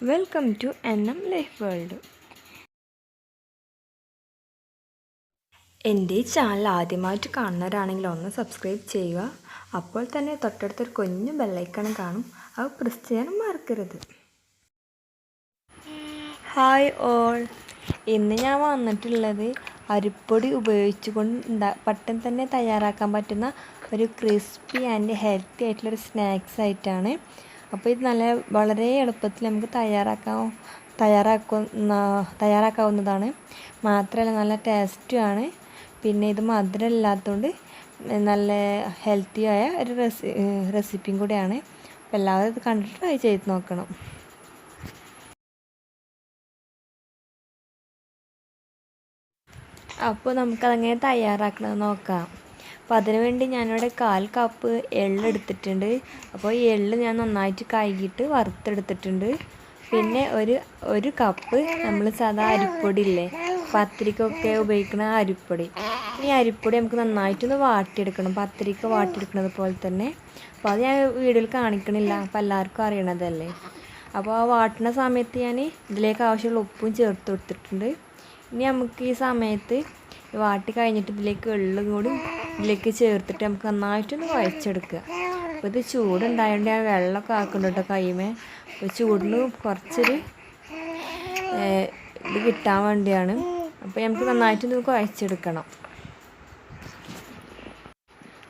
Welcome to NM life world. എൻ്റെ channel ആദ്യമായിട്ട് കാണുന്നവരാണെങ്കിൽ ഒന്ന് സബ്സ്ക്രൈബ് ചെയ്യുക. അപ്പോൾ തന്നെ തൊട്ടടുത്തൊരു കുഞ്ഞു ബെല്ലൈക്കൺ കാണും, അത് പ്രസ് ചെയ്യാൻ മറക്കരുത്. ഹായ് ഓൾ, ഇന്ന് ഞാൻ വന്നിട്ടുള്ളത് അരിപ്പൊടി ഉപയോഗിച്ചുകൊണ്ട് പെട്ടെന്ന് തന്നെ തയ്യാറാക്കാൻ പറ്റുന്ന ഒരു ക്രിസ്പി ആൻഡ് ഹെൽത്തി ആയിട്ടുള്ളൊരു സ്നാക്സ് ആയിട്ടാണ്. അപ്പോൾ ഇത് വളരെ എളുപ്പത്തിൽ നമുക്ക് തയ്യാറാക്കാവുന്നതാണ്. മാത്രമല്ല നല്ല ടേസ്റ്റുമാണ്. പിന്നെ ഇത് മധുരം ഇല്ലാത്തതുകൊണ്ട് നല്ല ഹെൽത്തിയായ ഒരു റെസിപ്പിയും കൂടിയാണ്. അപ്പോൾ എല്ലാവരും ഇത് കണ്ടിട്ട് ട്രൈ ചെയ്ത് നോക്കണം. അപ്പോൾ നമുക്കതെങ്ങനെ തയ്യാറാക്കണമെന്ന് നോക്കാം. അപ്പോൾ അതിനു വേണ്ടി ഞാനിവിടെ 1/4 കപ്പ് എള്ള് എടുത്തിട്ടുണ്ട്. അപ്പോൾ ഈ എള്ള് ഞാൻ നന്നായിട്ട് കഴുകിയിട്ട് വറുത്തെടുത്തിട്ടുണ്ട്. പിന്നെ ഒരു കപ്പ് നമ്മൾ സാധാ അരിപ്പൊടി ഇല്ലേ, പത്തിരിക്കൊക്കെ ഉപയോഗിക്കുന്ന അരിപ്പൊടി. ഈ അരിപ്പൊടി നമുക്ക് നന്നായിട്ടൊന്ന് വാട്ടിയെടുക്കണം, പത്തിരിക്ക വാട്ടിയെടുക്കുന്നത് പോലെ തന്നെ. അപ്പോൾ അത് ഞാൻ വീഡിയോയിൽ കാണിക്കണില്ല, അപ്പോൾ എല്ലാവർക്കും അറിയണതല്ലേ. അപ്പോൾ ആ വാട്ടുന്ന സമയത്ത് ഞാൻ ഇതിലേക്ക് ആവശ്യമുള്ള ഉപ്പും ചേർത്ത് കൊടുത്തിട്ടുണ്ട്. ഇനി നമുക്ക് ഈ സമയത്ത് വാട്ടി കഴിഞ്ഞിട്ട് ഇതിലേക്ക് എള്ളും കൂടി ഇതിലേക്ക് ചേർത്തിട്ട് നമുക്ക് നന്നായിട്ടൊന്ന് കുഴച്ചെടുക്കുക. അപ്പോൾ ഇത് ചൂടുണ്ടായതുകൊണ്ട് ഞാൻ വെള്ളമൊക്കെ ആക്കുന്നുണ്ട് കേട്ടോ കൈമേ. അപ്പോൾ ചൂടിന് കുറച്ചൊരു ഇത് കിട്ടാൻ വേണ്ടിയാണ്. അപ്പോൾ നമുക്ക് നന്നായിട്ടൊന്ന് കുഴച്ചെടുക്കണം.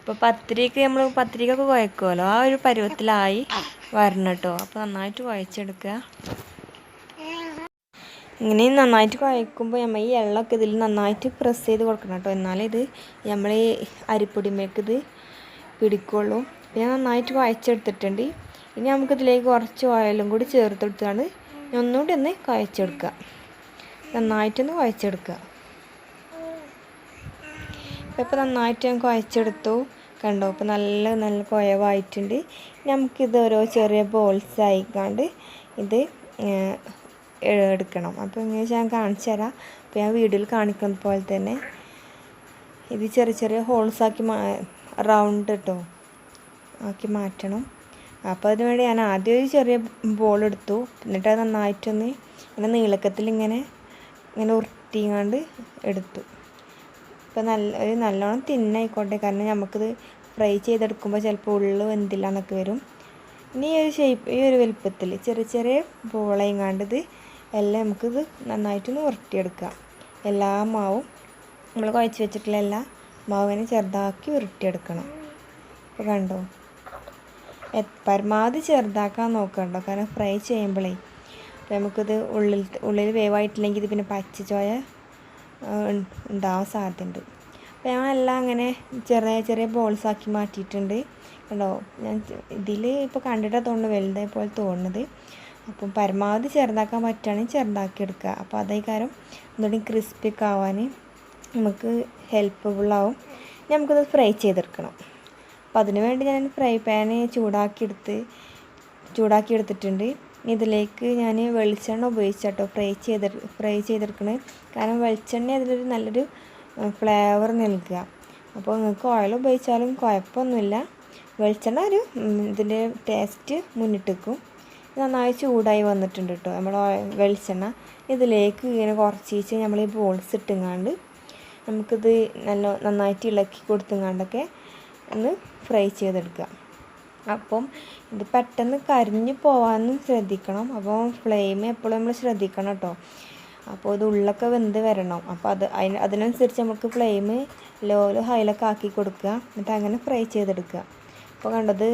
അപ്പോൾ പത്തിരിക്കൊക്കെ കുഴക്കുമല്ലോ, ആ ഒരു പരുവത്തിലായി വരണം കേട്ടോ. അപ്പോൾ നന്നായിട്ട് കുഴച്ചെടുക്കുക. ഇങ്ങനെ നന്നായിട്ട് കുഴക്കുമ്പോൾ നമ്മൾ ഈ എള്ളൊക്കെ ഇതിൽ നന്നായിട്ട് പ്രസ് ചെയ്ത് കൊടുക്കണം കേട്ടോ, എന്നാലേ ഇത് നമ്മൾ ഈ അരിപ്പൊടിമേക്ക് ഇത് പിടിക്കുള്ളൂ. പിന്നെ നന്നായിട്ട് കുഴച്ചെടുത്തിട്ടുണ്ട്. ഇനി നമുക്കിതിലേക്ക് കുറച്ച് ഓയിലും കൂടി ചേർത്തെടുത്താണ് ഒന്നുകൂടി ഒന്ന് കുഴച്ചെടുക്കുക. നന്നായിട്ടൊന്ന് കുഴച്ചെടുക്കുക. ഇപ്പോൾ നന്നായിട്ട് ഞാൻ കുഴച്ചെടുത്തു കണ്ടോ. അപ്പോൾ നല്ല കുഴവായിട്ടുണ്ട്. നമുക്കിത് ഓരോ ചെറിയ ബോൾസ് ആയിക്കാണ്ട് ഇത് എടുക്കണം. അപ്പോൾ ഇങ്ങനെ ഞാൻ കാണിച്ചു തരാം. അപ്പോൾ ഞാൻ വീഡിയോയിൽ കാണിക്കുന്നത് പോലെ തന്നെ ഇത് ചെറിയ ഹോൾസാക്കി റൗണ്ട് കേട്ടോ ആക്കി മാറ്റണം. അപ്പോൾ അതിന് വേണ്ടി ഞാൻ ആദ്യം ഒരു ചെറിയ ബോൾ എടുത്തു. എന്നിട്ട് അത് നന്നായിട്ടൊന്ന് ഇങ്ങനെ നീളക്കത്തിൽ ഇങ്ങനെ ഉരുട്ടിങ്ങാണ്ട് എടുത്തു. ഇപ്പോൾ നല്ലോണം തിന്നായിക്കോട്ടെ, കാരണം നമുക്കിത് ഫ്രൈ ചെയ്തെടുക്കുമ്പോൾ ചിലപ്പോൾ ഉള്ളു വെന്തില്ല എന്നൊക്കെ വരും. ഇനി ഈ ഒരു വലുപ്പത്തിൽ ചെറിയ ബോളായിങ്ങാണ്ടിത് എല്ലാം നമുക്കിത് നന്നായിട്ടൊന്ന് ഉരുട്ടിയെടുക്കാം. എല്ലാ മാവും നമ്മൾ കുഴച്ച് വെച്ചിട്ടുള്ള എല്ലാ മാവിനെ ചെറുതാക്കി ഉരുട്ടിയെടുക്കണം. അപ്പോൾ കണ്ടോ, പരമാവധി ചെറുതാക്കാൻ നോക്കണ്ടോ, കാരണം ഫ്രൈ ചെയ്യുമ്പോഴേ അപ്പോൾ നമുക്കിത് ഉള്ളിൽ വേവായിട്ടില്ലെങ്കിൽ ഇത് പിന്നെ പച്ചച്ചോയ ഉണ്ടാവാൻ സാധ്യതയുണ്ട്. അപ്പോൾ ഞങ്ങളെല്ലാം അങ്ങനെ ചെറിയ ബോൾസാക്കി മാറ്റിയിട്ടുണ്ട് കണ്ടോ. ഞാൻ ഇതിൽ ഇപ്പോൾ കണ്ടിട്ടാണ് തോന്നുന്നത് വലുതായ പോലെ തോന്നുന്നത്. അപ്പം പരമാവധി ചെറുതാക്കാൻ പറ്റുകയാണെങ്കിൽ ചെറുതാക്കി എടുക്കുക. അപ്പോൾ അതേ കാര്യം ഒന്നുകൂടി ക്രിസ്പിയൊക്കെ ആവാൻ നമുക്ക് ഹെൽപ്ഫുള്ളാവും. നമുക്കത് ഫ്രൈ ചെയ്തെടുക്കണം. അപ്പോൾ അതിന് വേണ്ടി ഞാൻ ഫ്രൈ പാന് ചൂടാക്കി എടുത്തിട്ടുണ്ട്. ഇതിലേക്ക് ഞാൻ വെളിച്ചെണ്ണ ഉപയോഗിച്ചാട്ടോ ഫ്രൈ ചെയ്തെടുക്കണത്. കാരണം വെളിച്ചെണ്ണ അതിലൊരു നല്ലൊരു ഫ്ലേവർ നൽകുക. അപ്പോൾ നിങ്ങൾക്ക് ഓയിൽ ഉപയോഗിച്ചാലും കുഴപ്പമൊന്നുമില്ല. വെളിച്ചെണ്ണ ഇതിൻ്റെ ടേസ്റ്റ് മുന്നിട്ടേക്കും. നന്നായി ചൂടായി വന്നിട്ടുണ്ട് കേട്ടോ നമ്മൾ വെളിച്ചെണ്ണ. ഇതിലേക്ക് ഇങ്ങനെ കുറച്ച് നമ്മൾ ഈ ബോൾസ് ഇട്ടുങ്ങാണ്ട് നമുക്കിത് നന്നായിട്ട് ഇളക്കി കൊടുത്തുങ്ങാണ്ടൊക്കെ ഒന്ന് ഫ്രൈ ചെയ്തെടുക്കുക. അപ്പം ഇത് പെട്ടെന്ന് കരിഞ്ഞു പോകാനും ശ്രദ്ധിക്കണം. അപ്പോൾ ഫ്ലെയിം എപ്പോഴും നമ്മൾ ശ്രദ്ധിക്കണം കേട്ടോ. അപ്പോൾ ഇത് ഉള്ളൊക്കെ വെന്ത് വരണം. അപ്പോൾ അതിനനുസരിച്ച് നമുക്ക് ഫ്ലെയിം ലോയിലും ഹൈലൊക്കെ ആക്കി കൊടുക്കുക. എന്നിട്ട് അങ്ങനെ ഫ്രൈ ചെയ്തെടുക്കുക. അപ്പോൾ കണ്ടത്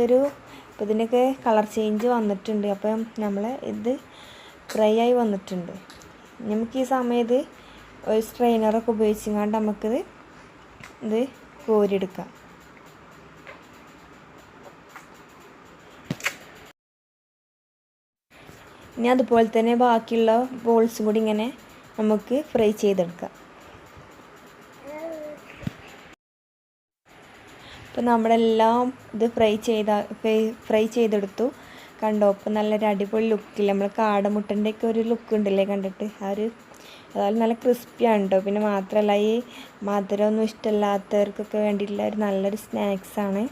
ഇപ്പോൾ ഇതിൻ്റെയൊക്കെ കളർ ചേഞ്ച് വന്നിട്ടുണ്ട്. അപ്പം നമ്മൾ ഇത് ഫ്രൈ ആയി വന്നിട്ടുണ്ട്. നമുക്ക് ഈ സമയത്ത് ഒരു സ്ട്രെയിനറൊക്കെ ഉപയോഗിച്ചുകൊണ്ട് ഇത് കോരിയെടുക്കാം. ഇനി അതുപോലെ തന്നെ ബാക്കിയുള്ള ബോൾസും കൂടി ഇങ്ങനെ നമുക്ക് ഫ്രൈ ചെയ്തെടുക്കാം. അപ്പോൾ നമ്മളെല്ലാം ഇത് ഫ്രൈ ചെയ്തെടുത്തു കണ്ടോ. അപ്പോൾ നല്ലൊരു അടിപൊളി ലുക്കില്ല, നമ്മൾ കാടമുട്ടൻ്റെയൊക്കെ ഒരു ലുക്ക് ഉണ്ടല്ലേ കണ്ടിട്ട്. അതായത് നല്ല ക്രിസ്പിയാണ് കേട്ടോ. പിന്നെ മാത്രമല്ല ഈ മധുരമൊന്നും ഇഷ്ടമില്ലാത്തവർക്കൊക്കെ വേണ്ടിയിട്ടുള്ള നല്ലൊരു സ്നാക്സാണ്.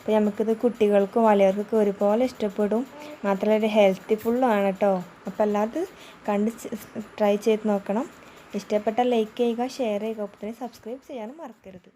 അപ്പോൾ നമുക്കിത് കുട്ടികൾക്കും വലിയവർക്കൊക്കെ ഒരുപോലെ ഇഷ്ടപ്പെടും. മാത്രമല്ല ഒരു ഹെൽത്തി ഫുള്ളുമാണ് കേട്ടോ. അപ്പോൾ എല്ലാവരും കണ്ട് ട്രൈ ചെയ്ത് നോക്കണം. ഇഷ്ടപ്പെട്ട ലൈക്ക് ചെയ്യുക, ഷെയർ ചെയ്യുക, ഒപ്പം തന്നെ സബ്സ്ക്രൈബ് ചെയ്യാനും മറക്കരുത്.